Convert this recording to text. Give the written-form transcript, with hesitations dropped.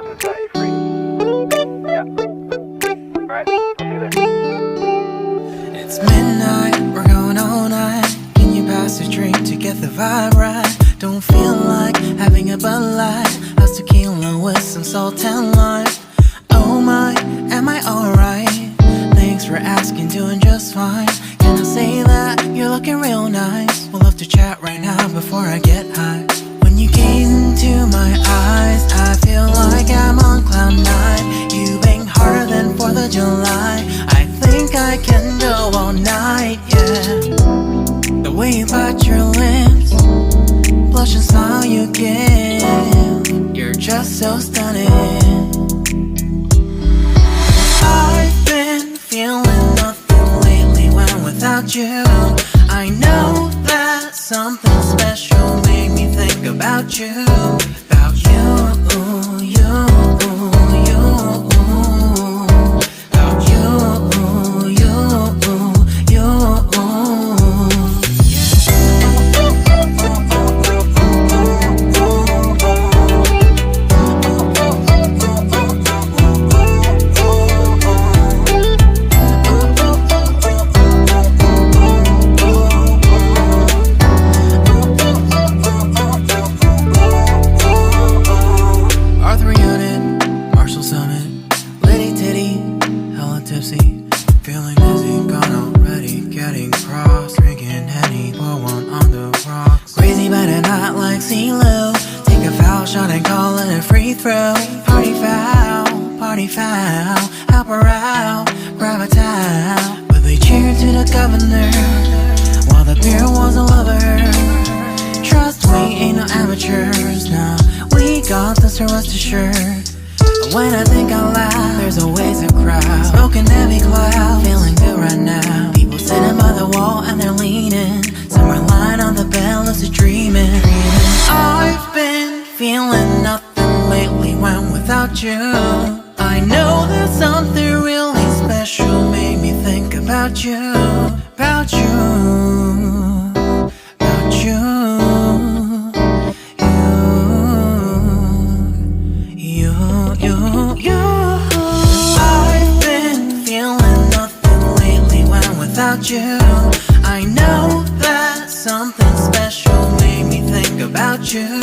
goes and set you free. Yeah. Alright, I'll see you there. It's midnight, we're going all night. Can you pass a drink to get the vibe right? Don't feel like having a Bud Light. How's tequila with some salt and lime? Oh my, am I alright? Thanks for asking, doing just fine. Can I say that you're looking real nice? We'll love to chat right now before I get high. When you gaze into my eyes, I feel like I'm on cloud nine. You bang harder than 4th of July. I think I can go all night, yeah. The way you bite your lips, blush and smile you give, you're just so stunning. I've been feeling nothing lately when without you. I know that something special made me think about you. About you, you, you. About you, you, you. Feeling dizzy, gone already, getting cross. Drinking Henny, pour one on the rocks. Crazy but not like CeeLo. Take a foul shot and call it a free throw. Party foul, help her out, grab a towel. But they cheered to the governor, while the beer was a lover. Trust we ain't no amateurs, nah. We got this, rest assured. When I think out loud, there's always a crowd. Smoking heavy cloud, feeling good right now. People sitting by the wall and they're leaning. Some are lying on the bed, lucid dreaming. I've been feeling nothing lately when without you. I know that something really special made me think about you. About you, about you. I've been feeling nothing lately when without you. I know that something special made me think about you.